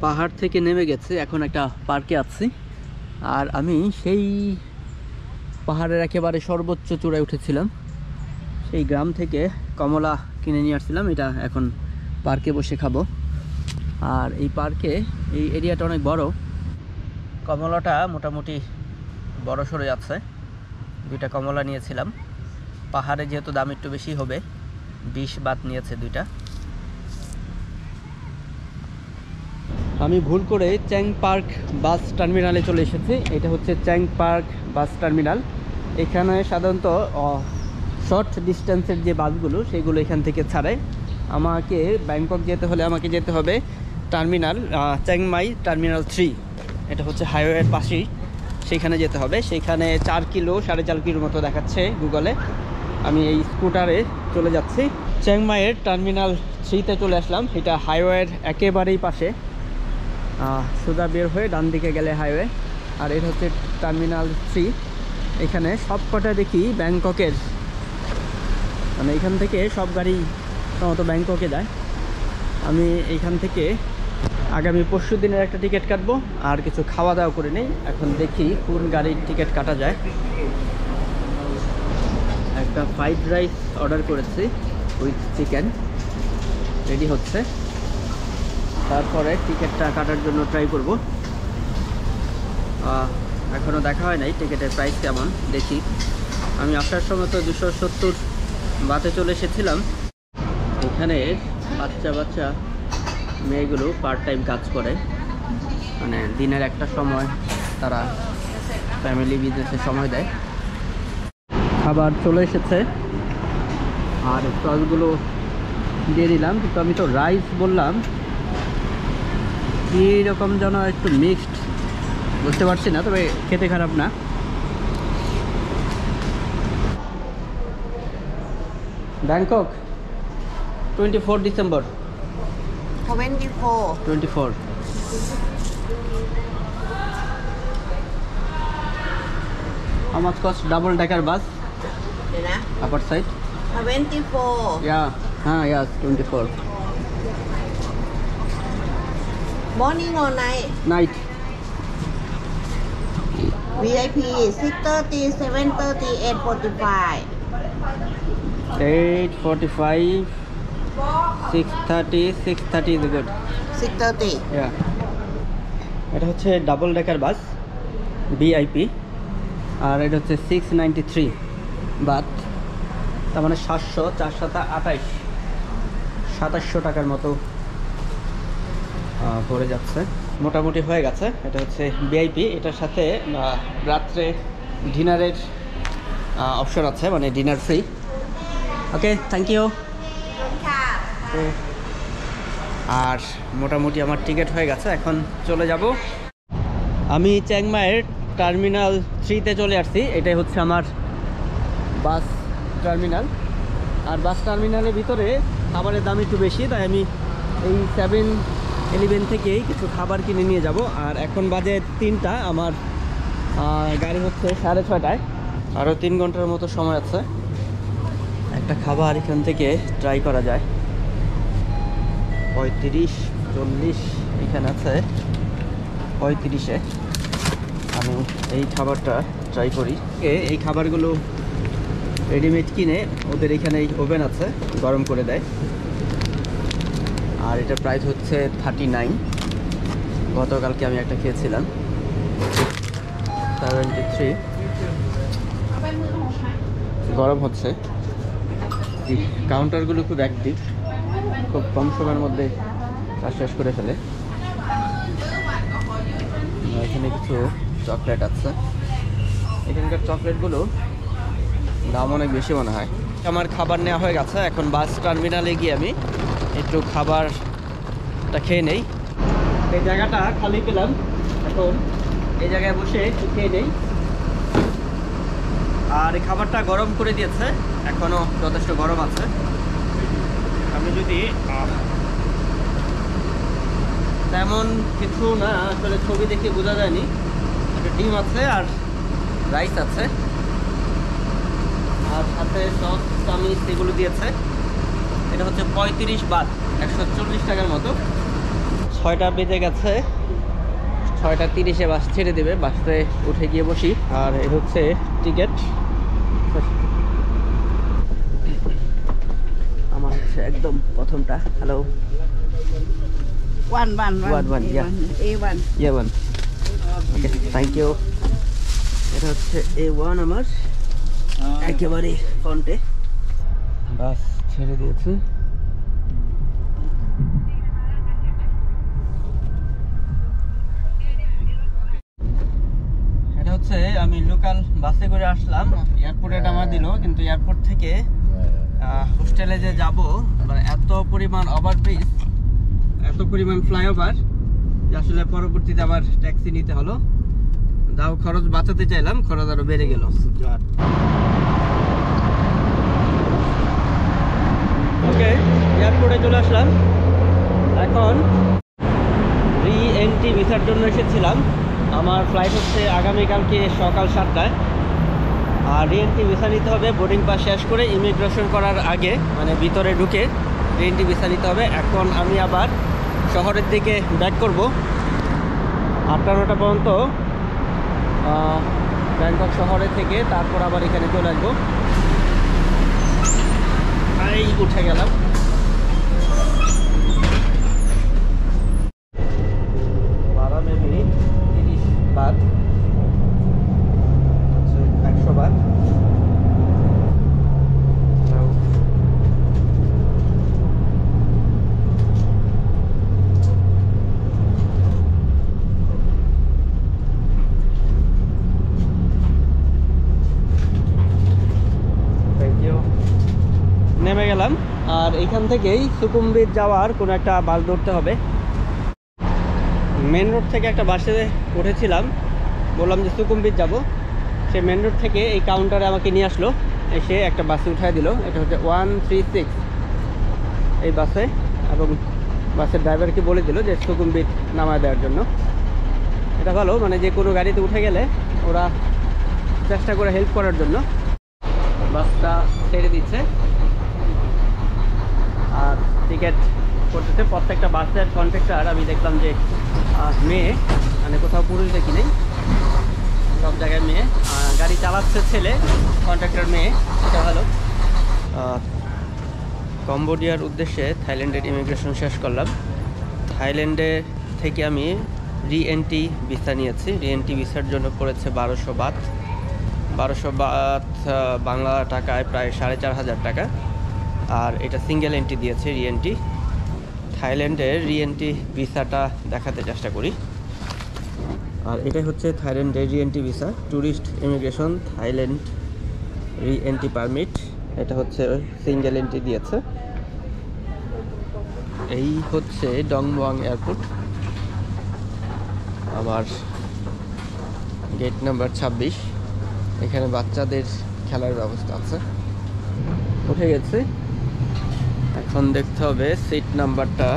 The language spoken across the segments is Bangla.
পাহাড় থেকে নেমে গেছে, এখন একটা পার্কে আছি। আর আমি সেই পাহাড়ের একেবারে সর্বোচ্চ চূড়ায় উঠেছিলাম, সেই গ্রাম থেকে কমলা কিনে নিয়ে আসছিলাম। এটা এখন পার্কে বসে খাবো। আর এই পার্কে এই এরিয়াটা অনেক বড়, কমলাটা মোটামুটি বড় সড়ো আছে। দুইটা কমলা নিয়েছিলাম। পাহাড়ে যেহেতু দাম একটু বেশি হবে, 20 বাত নিয়েছে দুইটা। আমি ভুল করে চ্যাং পার্ক বাস টার্মিনালে চলে এসেছি। এটা হচ্ছে চ্যাং পার্ক বাস টার্মিনাল। এখানে সাধারণত শর্ট ডিস্টেন্সের যে বাসগুলো সেগুলো এখান থেকে ছাড়ে। আমাকে ব্যাংকক যেতে হলে আমাকে যেতে হবে টার্মিনাল চ্যাংমাই টার্মিনাল 3। এটা হচ্ছে হাইওয়ের পাশেই, সেখানে যেতে হবে। সেখানে 4 কিলো 4.5 কিলোর মতো দেখাচ্ছে গুগলে। আমি এই স্কুটারে চলে যাচ্ছি। চ্যাংমাইয়ের টার্মিনাল 3তে চলে আসলাম। এটা হাইওয়ের একেবারেই পাশে, সোজা বের হয়ে ডান দিকে গেলে হাইওয়ে। আর এটা হচ্ছে টার্মিনাল 3। এখানে সব কটা দেখি ব্যাংককের, মানে এখান থেকে সব গাড়ি সম্ভবত ব্যাংককে যায়। আমি এইখান থেকে আগামী পরশু দিনের একটা টিকিট কাটবো, আর কিছু খাওয়া দাওয়া করে নেই। এখন দেখি কোন গাড়ির টিকিট কাটা যায়। একটা ফ্রাইড রাইস অর্ডার করেছি উইথ চিকেন, রেডি হচ্ছে। তারপরে টিকিটটা কাটার জন্য ট্রাই করব। এখনও দেখা হয় নাই টিকিটের প্রাইস কেমন, দেখি। আমি আসার সময় তো 270 বাতে চলে এসেছিলাম। এখানে বাচ্চা বাচ্চা মেয়েগুলো পার্ট টাইম কাজ করে, মানে দিনের একটা সময় তারা ফ্যামিলি বিজনেসে সময় দেয়। খাবার চলে এসেছে আর সসগুলো দিয়ে দিলাম, কিন্তু আমি তো রাইস বললাম, কীরকম যেন একটু মিক্সড, বুঝতে পারছি না, তবে খেতে খারাপ না। Bangkok 24 December 24 How much cost double decker bus? Upper side? 24. Yeah. Yes, 24. Morning or night? Night. VIP 6:30, 7:30, 8:45. 8:45, 6:30. 6:30 is good. 6:30. Yeah. এটা হচ্ছে ডাবল ডেকার বাস VIP, আর এটা হচ্ছে 693 বাত, তার মানে 700, 4 7 28, 2700 টাকার মতো পড়ে যাচ্ছে। মোটামুটি হয়ে গেছে। এটা হচ্ছে VIP। এটার সাথে রাত্রে ডিনারের অপশন আছে, মানে dinner free. Okay, thank you. আর মোটামুটি আমার টিকিট হয়ে গেছে, এখন চলে যাব। আমি চ্যাংমাইয়ের টার্মিনাল 3তে চলে আসছি। এটাই হচ্ছে আমার বাস টার্মিনাল। আর বাস টার্মিনালের ভিতরে খাবারের দাম একটু বেশি, তাই আমি এই 7-Eleven থেকেই কিছু খাবার কিনে নিয়ে যাব। আর এখন বাজে 3টা, আমার গাড়ি হচ্ছে 6:30টায়। আরও 3 ঘন্টার মতো সময় আছে। একটা খাবার এখান থেকে ট্রাই করা যায়। 35, 40 এখানে আছে 35-এ। আমি এই খাবারটা ট্রাই করি। এই খাবারগুলো রেডিমেড কিনে ওদের এখানে ওভেন আছে, গরম করে দেয়। আর এটা প্রাইস হচ্ছে 39। গতকালকে আমি একটা খেয়েছিলাম 73। গরম হচ্ছে। কাউন্টারগুলো খুব অ্যাক্টিভ, খুব কম সময়ের মধ্যে কাজ শেষ করে ফেলে। এখানে কিছু চকলেট আছে। এখানকার চকলেটগুলো দাম অনেক বেশি মনে হয়। আমার খাবার নেওয়া হয়ে গেছে। এখন বাস টার্মিনালে গিয়ে আমি একটু খাবারটা খেয়ে নেই। এই জায়গাটা খালি পেলাম, এখন এই জায়গায় বসে একটু খেয়ে নেই। আর এই খাবারটা গরম করে দিয়েছে, এখনও যথেষ্ট গরম আছে। আমি যদি তেমন কিছু না, আসলে ছবি দেখে বোঝা যায়নি। একটা ডিম আছে আর রাইস আছে, আর সাথে সস চামিচ এগুলো দিয়েছে। এটা হচ্ছে 35 বাত, 140 টাকার মতো। 6টা বেজে গেছে, 6:30-এ বাস ছেড়ে দেবে। বাসে উঠে গিয়ে বসি। আর এই হচ্ছে টিকিট। আমার হচ্ছে একদম প্রথমটা। Hello, One, One, yeah. A1. A1, okay, thank you. এটা হচ্ছে A1 আমার, একেবারে ফ্রন্টে। বাস ছেড়ে দিয়েছে। এটা হচ্ছে আমি লোকাল বাসে করে আসলাম, এয়ারপোর্টে নামা দিল, কিন্তু এয়ারপোর্ট থেকে হোস্টেলে যে যাব, মানে এত পরিমাণ ওভারব্রিজ, এত পরিমাণ ফ্লাইওভার, যে আসলে পরবর্তীতে আবার ট্যাক্সি নিতে হলো। যাও, খরচ বাঁচাতে চাইলাম, খরচ আরো বেড়ে গেল। ওকে, এয়ারপোর্টে চলে আসলাম। এখন রি-এন্ট্রি ভিসার জন্য এসেছিলাম। আমার ফ্লাইট হচ্ছে আগামীকালকে সকাল 7টায়। আর রি-এন্ট্রি ভিসা নিতে হবে বোর্ডিং পাস শেষ করে, ইমিগ্রেশন করার আগে, মানে ভিতরে ঢুকে রি-এন্ট্রি ভিসা নিতে হবে। এখন আমি আবার শহরের দিকে ব্যাক করব। 8টা-9টা পর্যন্ত ব্যাংকক শহরে থেকে তারপর আবার এখানে চলে আসবো। এই উঠে গেলাম। মিনিট 30 বাদ, 100 বাদ। নেমে গেলাম। আর এখান থেকেই সুকুমবিট যাওয়ার কোনো একটা বাস ধরতে হবে। মেন রোড থেকে একটা বাসে উঠেছিলাম, বললাম যে সুকুমবিট যাব। সে মেন রোড থেকে এই কাউন্টারে আমাকে নিয়ে আসলো, এসে একটা বাসে উঠায় দিল। এটা হচ্ছে 136 এই বাসে, এবং বাসের ড্রাইভারকে বলে দিল যে সুকুমবিট নামায় দেওয়ার জন্য। এটা ভালো, মানে যে কোনো গাড়িতে উঠে গেলে ওরা চেষ্টা করে হেল্প করার জন্য। বাসটা ছেড়ে দিচ্ছে আর টিকিট করতেছে। প্রত্যেকটা বাসের কন্ট্রাক্টর আমি দেখলাম যে মেয়ে, মানে কোথাও পুরুষ দেখি নেই, সব জায়গায় মেয়ে। গাড়ি চালাচ্ছে ছেলে, কন্ট্রাক্টর মেয়ে, এটা ভালো। কম্বোডিয়ার উদ্দেশ্যে থাইল্যান্ডের ইমিগ্রেশন শেষ করলাম। থাইল্যান্ডে থেকে আমি রি-এন্ট্রি ভিসা নিয়েছি। রি-এন্ট্রি ভিসার জন্য পড়েছে 1200 বাত। 1200 বাত বাংলা টাকায় প্রায় 4500 টাকা। আর এটা সিঙ্গেল এন্ট্রি দিয়েছে রি-এন্ট্রি। থাইল্যান্ডের রি-এন্ট্রি ভিসাটা দেখাতে চেষ্টা করি। আর এটাই হচ্ছে থাইল্যান্ডের re-entry visa, tourist immigration Thailand re-entry permit. এটা হচ্ছে সিঙ্গেল এন্ট্রি দিয়েছে। এই হচ্ছে ডংমুয়াং এয়ারপোর্ট। আমার গেট নাম্বার 26। এখানে বাচ্চাদের খেলার ব্যবস্থা আছে। উঠে গেছে, এখন দেখতে হবে সিট নাম্বারটা।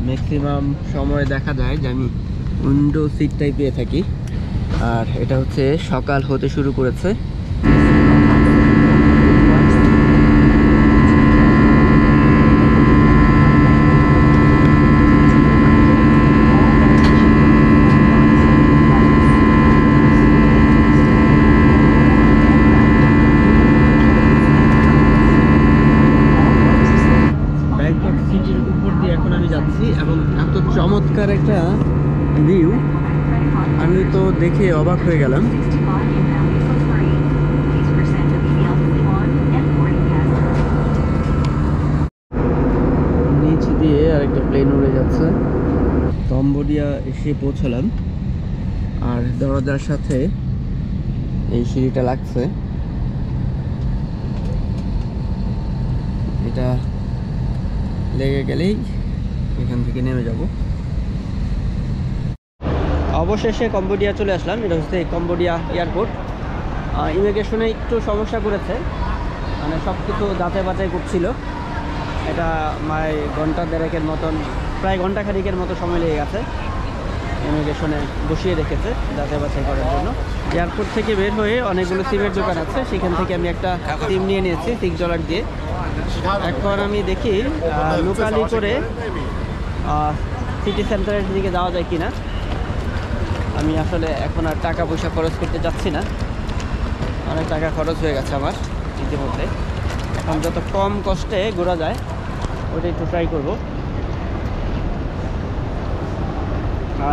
ম্যাক্সিমাম সময় দেখা যায় যে আমি উইন্ডো সিটটাই পেয়ে থাকি। আর এটা হচ্ছে সকাল হতে শুরু করেছে। এবং এত চমৎকার একটা ভিউ, আমি তো দেখে অবাক হয়ে গেলাম। নিচ দিয়ে আরেকটা প্লেন উড়ে যাচ্ছে। কম্বোডিয়া এসে পৌঁছলাম। আর দরজার সাথে এই সিঁড়িটা লাগছে। এটা লেগে গেলেই এখান থেকে নেমে যাব। অবশেষে কম্বোডিয়া চলে আসলাম। এটা হচ্ছে কম্বোডিয়া এয়ারপোর্ট। ইমিগ্রেশনে একটু সমস্যা করেছে, মানে সব কিছু যাচাই বাছাই করছিল। এটা ঘন্টা দেড়েকের মতন, প্রায় ঘন্টা খানিকের মতো সময় লেগে গেছে। ইমিগ্রেশনে বসিয়ে রেখেছে যাচাই বাছাই করার জন্য। এয়ারপোর্ট থেকে বের হয়ে অনেকগুলো সিমের দোকান আছে, সেখান থেকে আমি একটা সিম নিয়ে নিয়েছি $6 দিয়ে। এখন আমি দেখি লোকালি করে সিটি সেন্টারের দিকে যাওয়া যায় কিনা। আমি আসলে এখন আর টাকা পয়সা খরচ করতে যাচ্ছি না, অনেক টাকা খরচ হয়ে গেছে আমার ইতিমধ্যে। এখন যত কম কষ্টে ঘোরা যায় ওইটা একটু ট্রাই করব।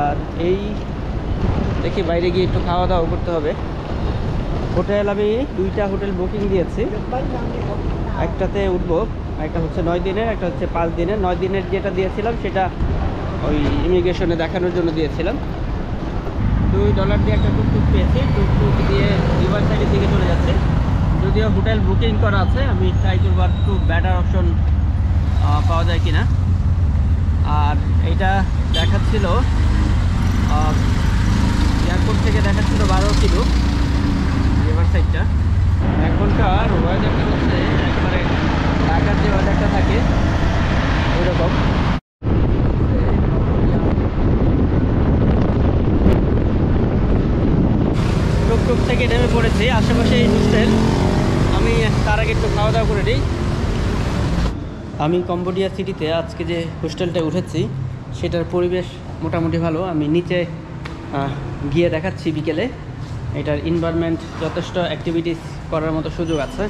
আর এই দেখি বাইরে গিয়ে একটু খাওয়া দাওয়া করতে হবে। হোটেল আমি 2টা হোটেল বুকিং দিয়েছি, একটাতে উঠবো, একটা হচ্ছে 9 দিনের, একটা হচ্ছে 5 দিনের। 9 দিনের যেটা দিয়েছিলাম সেটা ওই ইমিগ্রেশনে দেখানোর জন্য দিয়েছিলাম। $2 দিয়ে একটা টুকটুক পেয়েছি, টুকটুক দিয়ে রিভার সাইডের দিকে চলে যাচ্ছে। যদিও হোটেল বুকিং করা আছে, আমি ট্রাই করবো একটু বেটার অপশন পাওয়া যায় কিনা। আর এইটা দেখাচ্ছিল এয়ারপোর্ট থেকে দেখাচ্ছিল 12 কিলো রিভার সাইডটা। এখনকার ওয়েদারটা হচ্ছে একবারে ঢাকার যে ওয়েদারটা থাকে ওইরকম। টুকটুক থেকে নেমে পড়েছি, আশেপাশে এই হোস্টেল। আমি তার আগে একটু খাওয়া দাওয়া করে নিই। আমি কম্বোডিয়া সিটিতে আজকে যে হোস্টেলটা উঠেছি সেটার পরিবেশ মোটামুটি ভালো। আমি নিচে গিয়ে দেখাচ্ছি বিকেলে। এটার এনভায়রনমেন্ট যথেষ্ট অ্যাক্টিভিটিস করার মতো সুযোগ আছে,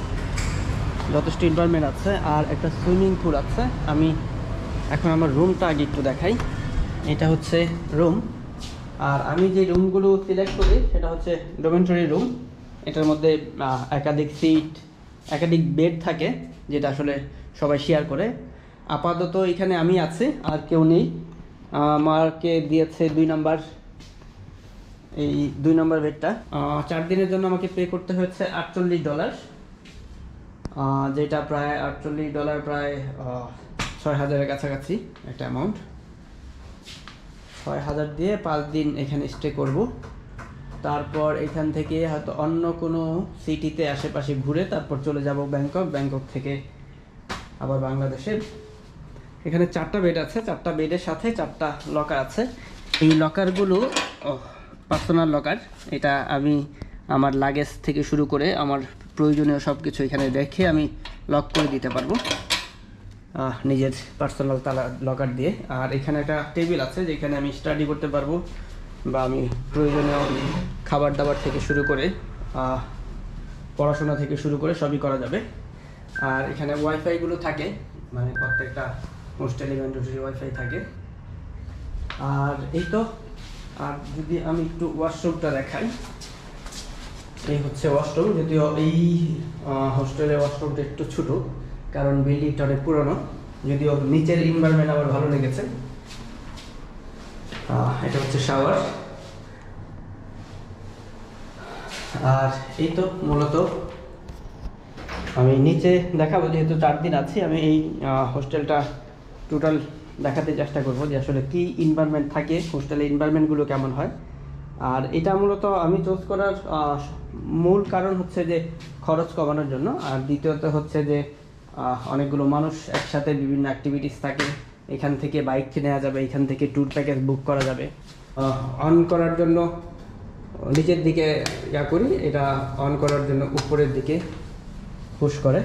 যথেষ্ট এনভায়রনমেন্ট আছে, আর একটা সুইমিং পুল আছে। আমি এখন আমার রুমটা আগে একটু দেখাই। এটা হচ্ছে রুম, আর আমি যে রুমগুলো সিলেক্ট করি সেটা হচ্ছে ডরমিটরি রুম। এটার মধ্যে একাধিক সিট, একাধিক বেড থাকে, যেটা আসলে সবাই শেয়ার করে। আপাতত এখানে আমি আছি, আর কেউ নেই। আমাকে দিয়েছে 2 নাম্বার, এই 2 নাম্বার বেডটা। 4 দিনের জন্য আমাকে পে করতে হয়েছে $48, যেটা প্রায় $48 প্রায় 6000-এর কাছাকাছি একটা অ্যামাউন্ট। 6000 দিয়ে 5 দিন এখানে স্টে করব। তারপর এখান থেকে হয়তো অন্য কোনো সিটিতে আশেপাশে ঘুরে তারপর চলে যাব ব্যাংকক। ব্যাংকক থেকে আবার বাংলাদেশে। এখানে 4টা বেড আছে, 4টা বেডের সাথে 4টা লকার আছে। এই লকারগুলো পার্সোনাল লকার। এটা আমি আমার লাগেজ থেকে শুরু করে আমার প্রয়োজনীয় সব কিছু এখানে রেখে আমি লক করে দিতে পারবো নিজের পার্সোনাল তালা লকার দিয়ে। আর এখানে একটা টেবিল আছে যেখানে আমি স্টাডি করতে পারবো, বা আমি প্রয়োজনীয় খাবার দাবার থেকে শুরু করে পড়াশোনা থেকে শুরু করে সবই করা যাবে। আর এখানে ওয়াইফাইগুলো থাকে, মানে প্রত্যেকটা হোস্টেল ইভেন্টরি ওয়াইফাই থাকে। আর এই তো। আর যদি আমি একটু ওয়াশরুমটা দেখাই, এই হচ্ছে ওয়াশরুম। যদিও এই হোস্টেলের ওয়াশরুমটা একটু ছোটো, কারণ বিল্ডিংটা অনেক পুরনো। যদিও নিচের এনভায়রনমেন্ট আমার ভালো লেগেছে। এটা হচ্ছে শাওয়ার। আর এই তো মূলত আমি নিচে দেখাবো, যেহেতু 4 দিন আছি। আমি এই হোস্টেলটা টোটাল দেখাতে চেষ্টা করব যে আসলে কী এনভায়রনমেন্ট থাকে, হোস্টেলের এনভায়রনমেন্টগুলো কেমন হয়। আর এটা মূলত আমি চুজ করার মূল কারণ হচ্ছে যে খরচ কমানোর জন্য। আর দ্বিতীয়ত হচ্ছে যে অনেকগুলো মানুষ একসাথে বিভিন্ন অ্যাক্টিভিটিস থাকে। এখান থেকে বাইক নেওয়া যাবে, এখান থেকে ট্যুর প্যাকেজ বুক করা যাবে। অন করার জন্য নিচের দিকে করি, এটা অন করার জন্য উপরের দিকে পুশ করে।